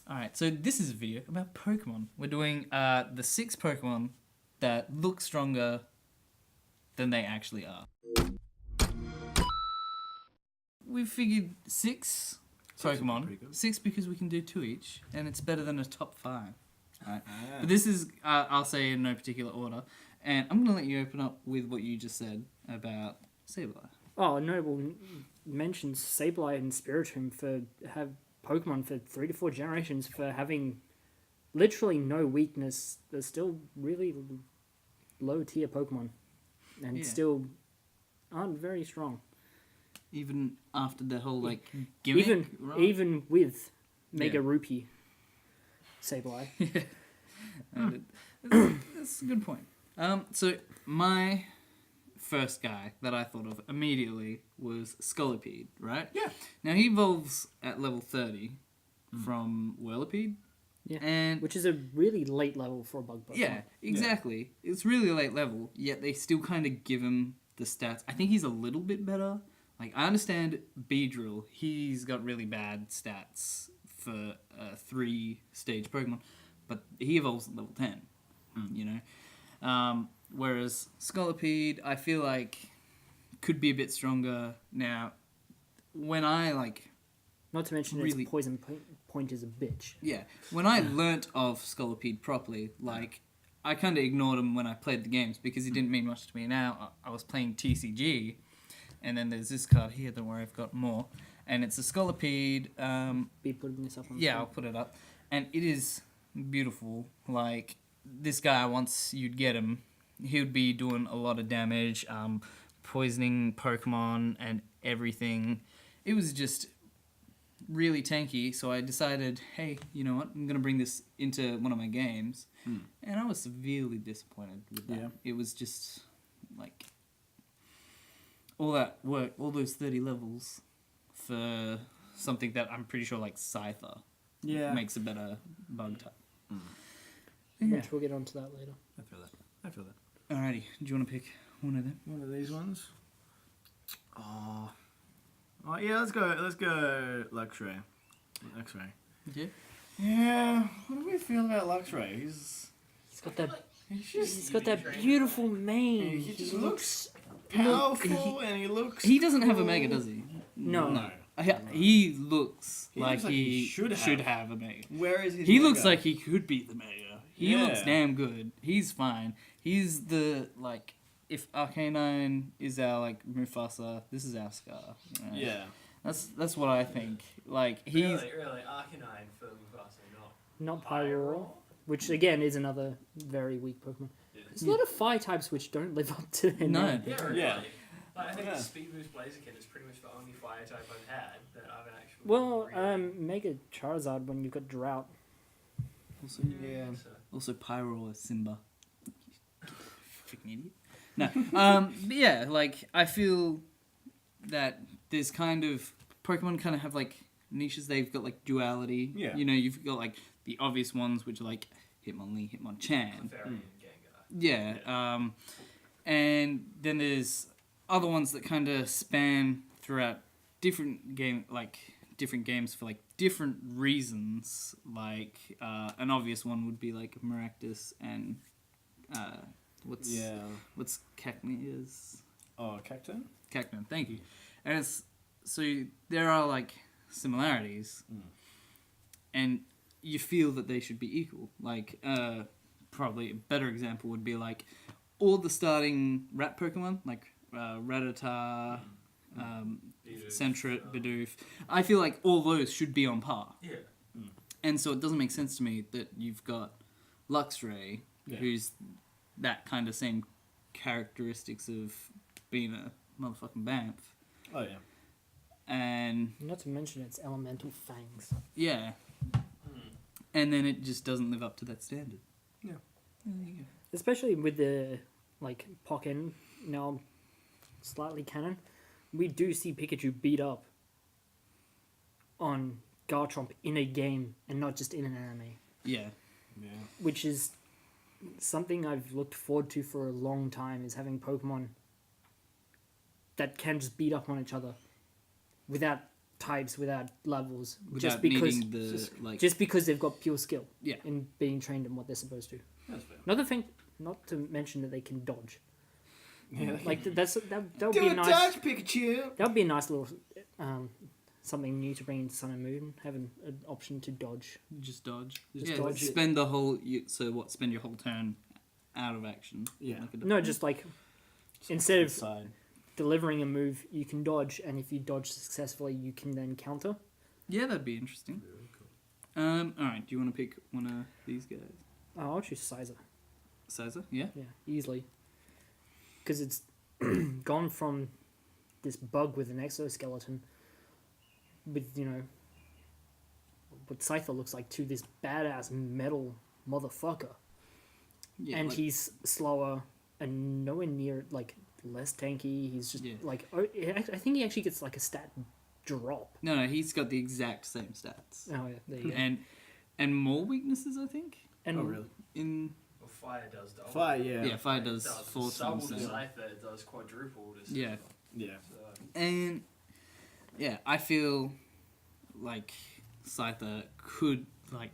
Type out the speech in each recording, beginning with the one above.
Alright, so this is a video about Pokemon. We're doing the 6 Pokemon that look stronger than they actually are. We figured 6 Pokemon. 6 because we can do 2 each, and it's better than a top 5. Right? But this is, I'll say in no particular order, and I'm going to let you open up with what you just said about Sableye. Oh, notable mentions Sableye and Spiritomb have Pokemon for 3 to 4 generations for having literally no weakness. They're still really low tier Pokemon, and still aren't very strong. Even after the whole gimmick, even with Mega Rupee Sableye. That's a good point. So my first guy that I thought of immediately was Scolipede, right? Yeah. Now he evolves at level 30 from Whirlipede. Yeah. And which is a really late level for a bug Pokemon. Yeah, exactly. Yeah. It's really a late level, yet they still kind of give him the stats. I think he's a little bit better. Like, I understand Beedrill, he's got really bad stats for a 3-stage Pokemon, but he evolves at level 10, you know? Whereas Scolipede, I feel like, could be a bit stronger. Now, when I, Not to mention its poison point is a bitch. Yeah. When I learnt of Scolipede properly, I kind of ignored him when I played the games because he didn't mean much to me. Now, I was playing TCG, and then there's this card here, don't worry, I've got more. And it's a Scolipede. Be putting this up on the Yeah, I'll put it up. And it is beautiful. Like, this guy, once you'd get him, he would be doing a lot of damage, poisoning Pokemon and everything. It was just really tanky, so I decided, hey, you know what, I'm going to bring this into one of my games. And I was severely disappointed with that. Yeah. It was just, all that work, all those 30 levels for something that I'm pretty sure, Scyther makes a better bug type. Which we'll get onto that later. I feel that. Alrighty, do you want to pick one of them? One of these ones? Oh yeah, let's go Luxray. Yeah? Yeah, what do we feel about Luxray? He's got that beautiful mane. He just looks powerful and he looks He doesn't have a Mega, does he? No. He looks like looks like he should have a Mega. Where is his He Mega? looks like he could be the Mega. He looks damn good. He's fine. He's the, if Arcanine is our, Mufasa, this is our Scar. Yeah. That's what I think. He's... Really, Arcanine for Mufasa, not Pyroar, which again is another very weak Pokemon. Yeah. There's a lot of fire types which don't live up to their name. Yeah. I think Speed Boost Blaziken is pretty much the only fire type I've had that I've actually... Well, Mega Charizard when you've got Drought. Also Pyro or Simba. Freaking idiot. No. But yeah, I feel that there's kind of... Pokemon kind of have, niches. They've got, duality. Yeah. You know, you've got, the obvious ones, which are, Hitmonlee, Hitmonchan. Yeah. And then there's other ones that kind of span throughout different games for different reasons. An obvious one would be Maractus and what's Cacnea's? Oh, Cacturne? Cacturne, thank you. And it's so there are similarities, and you feel that they should be equal. Probably a better example would be all the starting rat Pokemon, Rattata, Sentret, Bidoof. I feel like all those should be on par. Yeah. And so it doesn't make sense to me that you've got Luxray, who's that kind of same characteristics of being a motherfucking Bamf. Oh, yeah. And... Not to mention its elemental fangs. Yeah. And then it just doesn't live up to that standard. Yeah. There you go. Especially with the, Pokken, now slightly canon, we do see Pikachu beat up on Garchomp in a game and not just in an anime. Yeah. Yeah. Which is something I've looked forward to for a long time, is having Pokemon that can just beat up on each other without types without levels, without just because needing the like. just because they've got pure skill. Yeah. In being trained in what they're supposed to. That's fair. Another thing, not to mention that they can dodge. Yeah. Like that would Do be a a nice. dodge, Pikachu. That would be a nice little something new to bring into Sun and Moon. Having an option to dodge. Just dodge. Just yeah, dodge it. spend the whole. Spend your whole turn out of action. Yeah. Like a- No, just like instead of Side. delivering a move, you can dodge, and if you dodge successfully, you can then counter. Yeah, that'd be interesting. Very cool. All right. Do you want to pick one of these guys? Oh, I'll choose Sizer. Sizer? Yeah. Yeah, easily. Because it's gone from this bug with an exoskeleton, with what Scyther looks like, to this badass metal motherfucker. Yeah. And like- he's slower and nowhere near less tanky. He's just Yeah. I think he actually gets like a stat drop. No, he's got the exact same stats. Oh yeah, there you go. And more weaknesses, I think. And Oh really? In Well, fire does double. Fire, yeah. yeah, fire does It does 4 double times. to That. Scyther, it does quadruple to Yeah. Yeah. So, And yeah, I feel like Scyther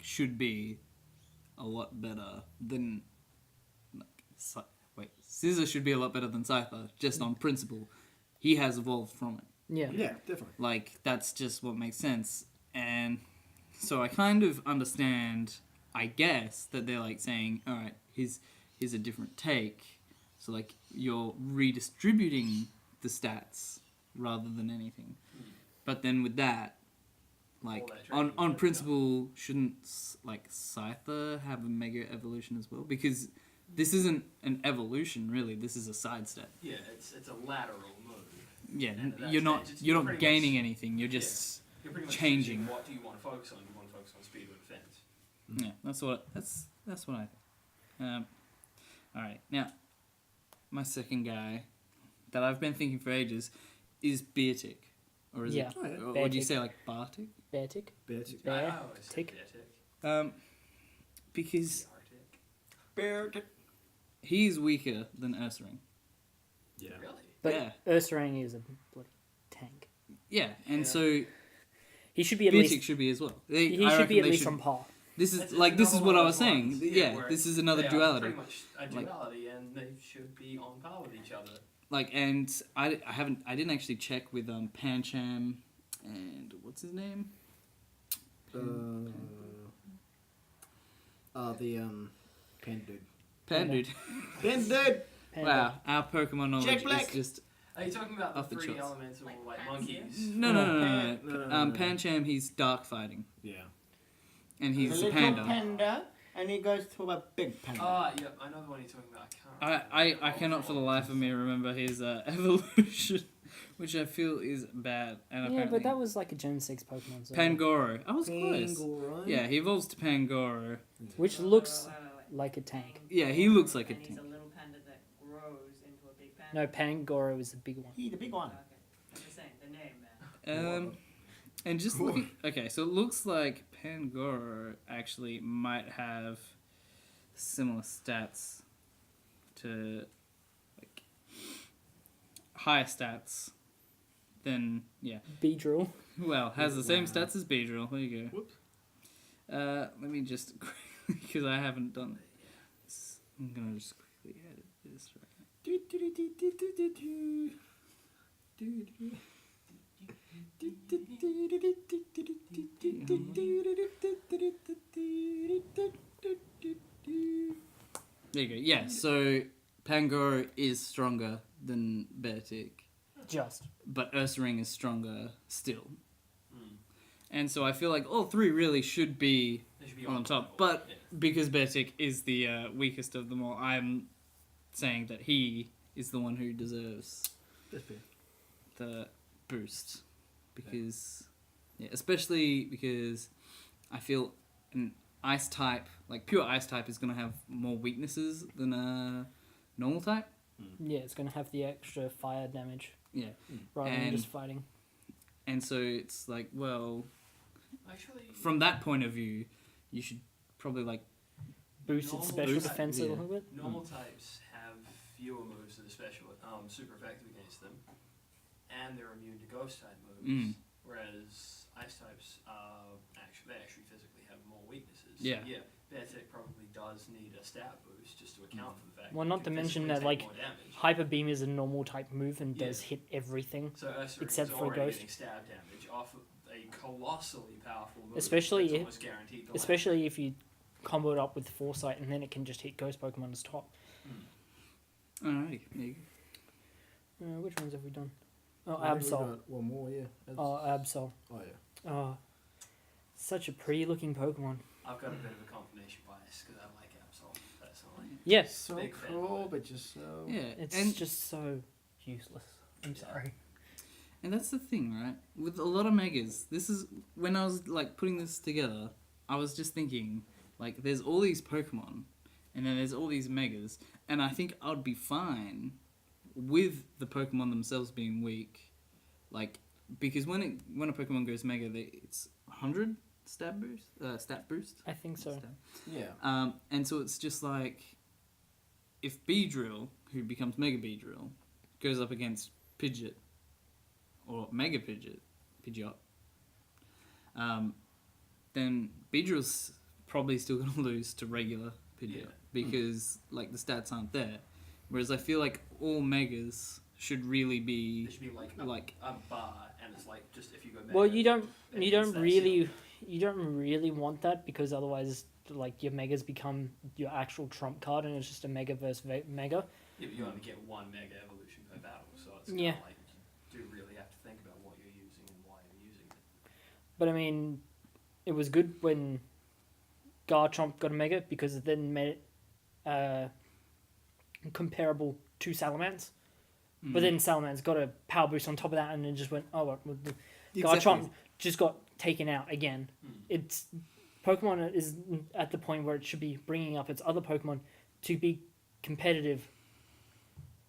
should be a lot better than Scissor should be a lot better than Scyther, just on principle. He has evolved from it. yeah, Yeah, definitely. Like, that's just what makes sense. And so I kind of understand, I guess, that they're like saying, alright, here's a different take. So like you're redistributing the stats rather than anything. But then with that, like All that training, on yeah. principle, shouldn't like Scyther have a mega evolution as well? Because this isn't an evolution really. This is a side step. yeah, it's a lateral move. Yeah, And at that you're not stage, it's you're not pretty gaining much- anything. You're just You're pretty much changing. choosing what do you want to focus on. You want to focus on speed or defense. yeah. That's what I think. All right, now my second guy that I've been thinking for ages is Beartic, or is Yeah. it? Oh, yeah. Or would you Beartic. say like Bartic? Beartic. Basic. Bear, I always say tick. Beartic. Because Beartic. he's weaker than Ursaring. Yeah. Really? But Yeah. Ursaring is a bloody tank. Yeah, and Yeah. so He should be at Beartic least. should be as well. He I should reckon be at they least should- on par. This is It's this is another what one I of was those saying. ones, Yeah, where this is another they are duality. Pretty much a Like- duality, and they should be on par with each other. Like, and I didn't actually check with Pancham and what's his name? The Panda dude. Pandude. Panda dude. Panda. Wow, our Pokemon knowledge Jack is Black. just Are you talking about Off the the three charts. elemental Like monkeys? no. No. Pancham, he's dark fighting, Yeah. and he's a a little panda. panda, and he goes to a big panda. Ah, yeah, I know the one you're talking about. I can't. I remember. cannot for the life of me remember his evolution, which I feel is bad. And Yeah, apparently but that was like a Gen 6 Pokemon. So Pangoro. I was close. Pangoro. Yeah, he evolves to Pangoro. which looks Wait. like a tank. Yeah, he looks like a And he's tank. a little panda that grows into a big panda. No, Pangoro is the big one. He, the big one. Okay. I'm just saying, the name, man. And just looking, okay, so it looks like Pangoro actually might have similar stats to like higher stats than Beedrill. well has the same stats as Beedrill. There you go. Whoops. Let me just because I haven't done this. I'm gonna just quickly edit this right now. There you go. Yeah, so Pangoro is stronger than Beartic, Just. but Ursaring is stronger still. Hmm. And so I feel like all three really should be They should be on top. level. But Yeah. because Beartic is the weakest of them all, I'm saying that he is the one who deserves That's fair. the boost. Because, yeah, especially because I feel an ice type, like pure ice type, is going to have more weaknesses than a normal type. Yeah, it's going to have the extra fire damage Yeah. rather than And- just fighting. And so it's like, well, Actually, from that point of view, you should probably like, Boost its normal special boost- defense yeah. a little bit. normal types have fewer moves that are special, super effective against them, and they're immune to ghost type moves. Mm. whereas ice types actually physically have more weaknesses. Yeah. So, yeah, Beartick probably does need a stat boost just to account for the fact. Well, that not it to can mention physically that, take like, more damage. Hyper Beam is a normal type move and does Yeah. hit everything. So Ursaring except is for already Ghost. getting stab damage off of a colossally powerful move. Especially that's if- almost guaranteed to land. Especially if you combo it up with Foresight and then it can just hit Ghost Pokemon as top. Alrighty. There you go. Which ones have we done? Oh, I think we Absol. got one more, yeah. Oh, Absol. Oh, yeah. Oh, such a pretty looking Pokemon. I've got a bit of a confirmation bias because I like Absol personally. Yes, So Big fan cool, of it. but just so... Yeah, it's and just so useless. I'm sorry. and that's the thing, right? With a lot of megas, this is when I was like putting this together. I was just thinking, like, there's all these Pokemon, and then there's all these megas, and I think I'd be fine with the Pokemon themselves being weak, like, because when a Pokemon goes mega, it's 100 stat boost. I think so. Stat. Yeah. And so it's just like, if Beedrill, who becomes Mega Beedrill, goes up against Pidgeot, or Mega Pidgeot, then Beedrill's probably still going to lose to regular Pidgeot, Yeah. because like the stats aren't there. Whereas I feel like all Megas should really There be should be like a bar, and it's like just if you go. Well, mega, you don't it's that you don't really want that, because otherwise, like, your megas become your actual trump card, and it's just a mega versus mega. Yeah, but you only get one mega evolution per battle, so it's Yeah. kind of like you do really have to think about what you're using and why you're using it. But I mean, it was good when Garchomp got a mega, because it then made it comparable to Salamence. But then Salamence got a power boost on top of that, and it just went, oh, well, the Garchomp just got taken out again. It's Pokemon is at the point where it should be bringing up its other Pokemon to be competitive,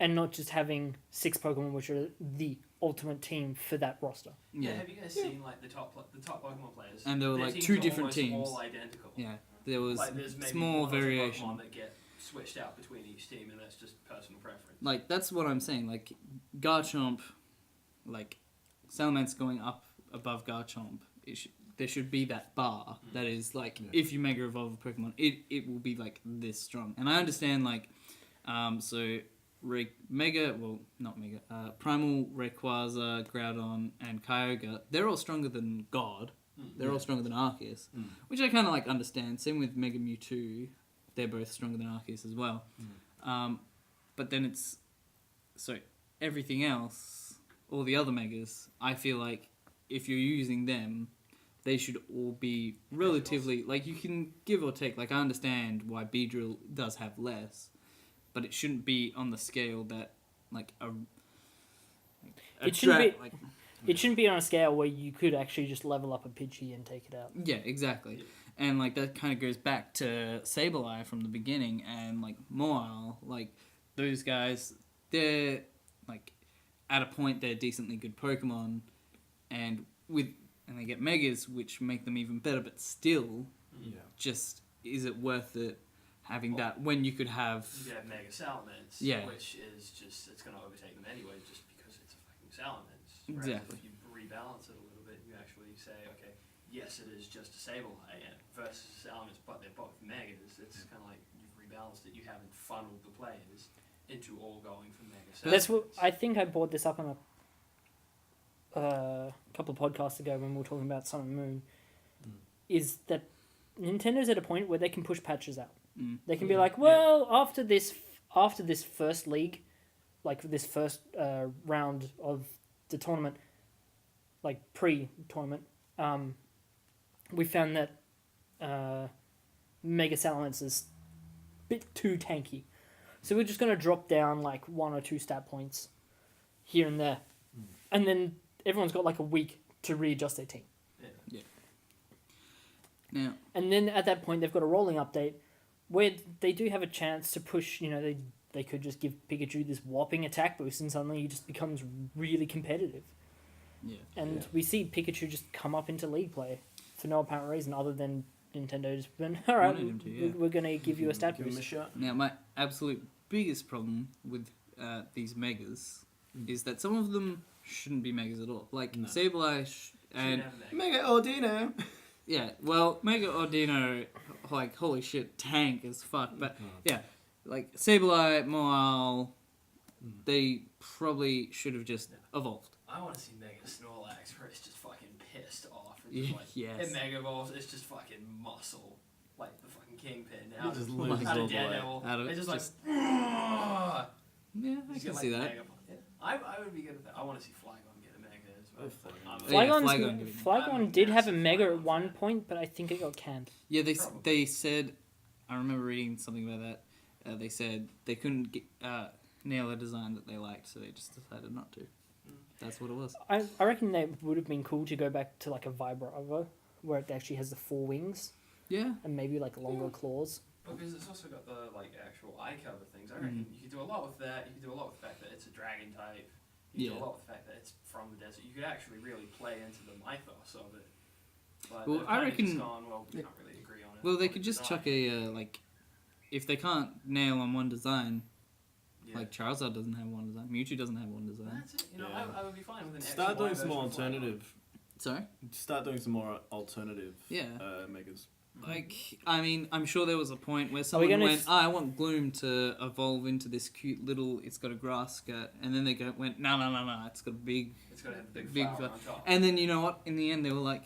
and not just having 6 Pokemon, which are the ultimate team for that roster. Yeah. Yeah, Have you guys seen like the top Pokemon players? And there were, Their like, teams 2 are different almost teams. all identical. yeah. There was Like there's maybe small one or two variation. Pokemon that get switched out between each team, and that's just personal preference. Like, that's what I'm saying. Like, Garchomp, like, Salamence going up above Garchomp, there should be that bar that is, like, if you Mega Evolve a Pokemon, it will be, like, this strong. And I understand, like, so, Primal, Rayquaza, Groudon, and Kyogre, they're all stronger than God. They're all stronger than Arceus, which I kind of, like, understand. Same with Mega Mewtwo. They're both stronger than Arceus as well. But then it's... So, everything else, all the other Megas, I feel like if you're using them, they should all be relatively... Like, you can give or take. Like, I understand why Beedrill does have less, but it shouldn't be on the scale that, like, It shouldn't be- It shouldn't be on a scale where you could actually just level up a Pidgey and take it out. Yeah, exactly. And, like, that kind of goes back to Sableye from the beginning, and, like, Moile, like, those guys, they're, like, at a point, they're decently good Pokemon, and they get Megas, which make them even better, but still, just, is it worth it having that when you could have... You have Mega Salamence, which is just, it's going to overtake them anyway, just because it's a fucking Salamence. Whereas Exactly. if you rebalance it a little bit, you actually say, okay, yes, it is just a Sableye versus Salamence, but they're both Megas. It's kind of like you've rebalanced it. You haven't funneled the players into all going for Mega Salamence. That's what I think I brought this up on a couple of podcasts ago when we were talking about Sun and Moon. Is that Nintendo's at a point where they can push patches out. They can be like, well, after this first league, like this first round of the tournament, like pre-tournament, we found that Mega Salamence is a bit too tanky. So we're just going to drop down like 1 or 2 stat points here and there. And then everyone's got like a week to readjust their team. Now, And then at that point, they've got a rolling update where they do have a chance to push, they could just give Pikachu this whopping attack boost and suddenly he just becomes really competitive. yeah. And we see Pikachu just come up into league play for no apparent reason other than Nintendo just been, all right, Wanted him to, yeah. we're going to give you a stat Give him a boost. shot. Now, my absolute biggest problem with these Megas is that some of them shouldn't be Megas at all. Like, No. Sableye And Mega Ordino. yeah, well, Mega Ordino, like, holy shit, tank as fuck. But yeah, like, Sableye, Moal, they probably should have just evolved. I want to see Mega Snorlax where it's just fucking pissed off. And just like, Yes. It Mega Evolves, it's just fucking muscle. Like the fucking Kingpin. Now He just out loses of all the way. Daredevil. It's just like, Yeah, I just can get, see like, that. Mega- Yeah. I would be good with that. I want to see Flygon get a Mega as well. Oh, I'm- Flygon did. Flygon did have a Mega at one point, but I think it got canned. Yeah, Probably. they said, I remember reading something about that. They said they couldn't nail a design that they liked, so they just decided not to. That's what it was. I reckon that would have been cool to go back to like a Vibrava, where it actually has the 4 wings Yeah. and maybe like longer claws. Because it's also got the like actual eye cover things. I reckon you could do a lot with that. You could do a lot with the fact that it's a dragon type. You could do a lot with the fact that it's from the desert. You could actually really play into the mythos of it. But Well, they've I kinda just reckon- gone, well, we can't really agree on it. Well, they on could the just design. chuck a, like, if they can't nail on one design, Yeah. like Charizard doesn't have one design, Mewtwo doesn't have one design. That's it. You know, Yeah. I would be fine with an Start XY doing some version more of Flygon. alternative. Sorry? Start doing some more alternative. Yeah. Megas. Like, I mean, I'm sure there was a point where we someone gonna went, I want Gloom to evolve into this cute little, it's got a grass skirt, and then they went, no, it's got a big, It's got to have a big, Big flower flower. on top. and then you know what, in the end they were like,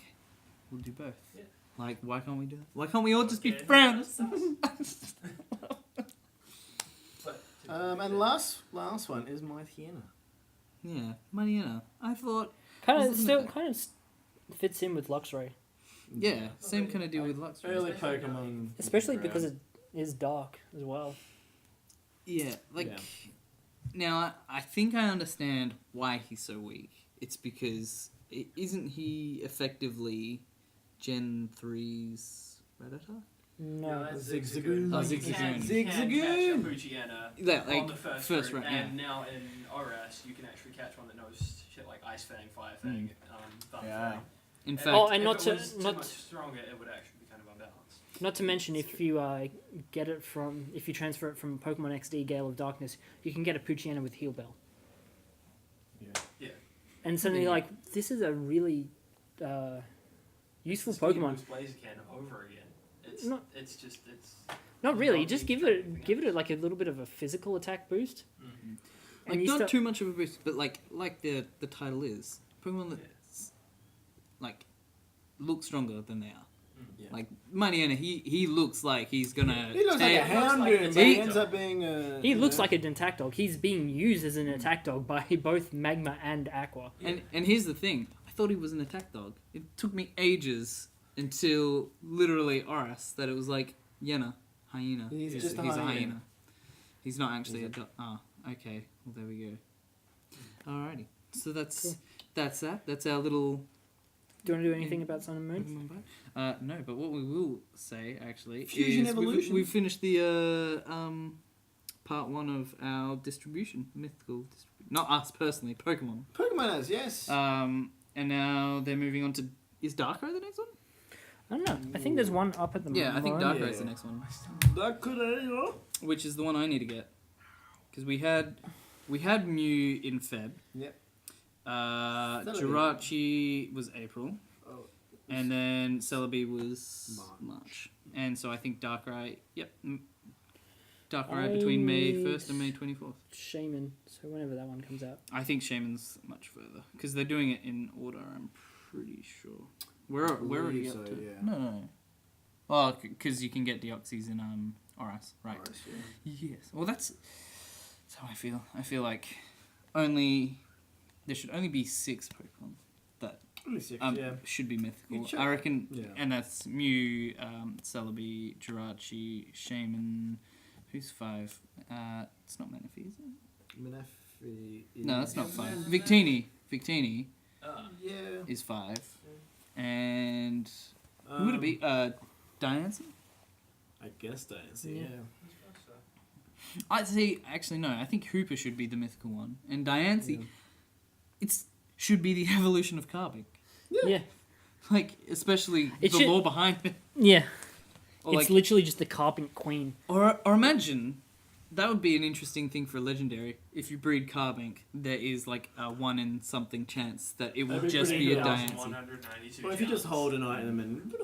we'll do both. Yeah. Like, why can't we do that? Why can't we all just be Okay, friends? But, And last one is my Hyena. Yeah, Mariana. I thought, Kind I of was looking at still kind of fits in with Luxray, yeah, same kind of deal with Lux. Early Pokemon. especially because it is dark as well. Yeah, like, Yeah. now I think I understand why he's so weak. It's because, isn't he effectively Gen 3's Predator? No, that's Zigzagoon. Oh, You Zigzagoon. can Zigzagoon. catch a Poochyena Yeah, like, on the first first route, round, yeah. and now in ORAS you can actually catch one that knows shit like Ice Fang, Fire Fang, Thumb Yeah. Fang. In fact, Oh, and if not it to- was too not- much stronger, it would actually be kind of unbalanced. not to mention if you get it from if you transfer it from Pokemon XD Gale of Darkness, you can get a Poochyena with Heal Bell. Yeah. And suddenly, Yeah. like, this is a really useful It's the Pokemon. Speed Boost Blaziken over again. It's Not- it's just it's. Not really. not Just being give trained it like a little bit of a physical attack boost. Mhm. like, you not start- too much of a boost, but like the title is, Pokemon that, like, look stronger than they are. Yeah. Like, Mariana, he looks like he's gonna He looks like a take- Houndoom, like a but he He- ends up being a. He looks like a attack dog. He's being used as an attack dog by both Magma and Aqua. And here's the thing, I thought he was an attack dog. It took me ages until literally Oras that it was like, hyena. He's He's just a hyena. He's not actually He's a dog. Oh, okay. Well, there we go. Alrighty. So that's Cool. that's that. That's our little. Do you want to do anything about Sun and Moon? No, but what we will say actually Fusion is Evolution. we've finished the part 1 of our distribution, mythical distribution. Not us personally, Pokemon. Pokemoners, yes. And now they're moving on to, is Darkrai the next one? I don't know. I think there's one up at the moment. Yeah, I think Dark- Darkrai is yeah. the next one, That could which is the one I need to get, because we had Mew in Feb. Yep. Celebi. Jirachi was April, Oh, and then Celebi was March. March. And so I think Darkrai, Darkrai between May 1st and May 24th. Shaman. So whenever that one comes out. I think Shaman's much further, because they're doing it in order, I'm pretty sure. We're already believe up so, to... yeah. No. Well, because you can get Deoxys in Oras, right. Alright, yeah. Yes. Well, that's how I feel. I feel like there should only be 6 Pokemon that Only 6, yeah. should be mythical. You check- I reckon, Yeah. and that's Mew, Celebi, Jirachi, Shaman. Who's 5? It's not Manaphy, is it? Manaphy is... No, that's not 5. Victini Yeah. is 5. And who would it be? Diancie? I guess Daisy, Yeah. yeah. I'd say, actually, no. I think Hooper should be the mythical one. And Diancie, should be the evolution of Carbink. Yeah. Like, especially It the should- lore behind it. Yeah. Or, It's like, literally just the Carpent Queen. or imagine That would be an interesting thing for a legendary. If you breed Carbink, there is like a 1 in something chance that it will That'd be just pretty be a good. Diancie. 1,192 Well, if you just chances. hold an item and.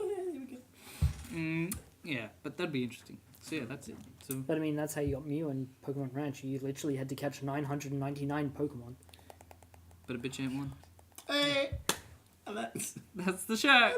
Yeah, but that'd be interesting. So yeah, that's it. So But I mean, that's how you got Mew in Pokemon Ranch. You literally had to catch 999 Pokemon. but a Bitchamp one. Hey, and that's That's the show.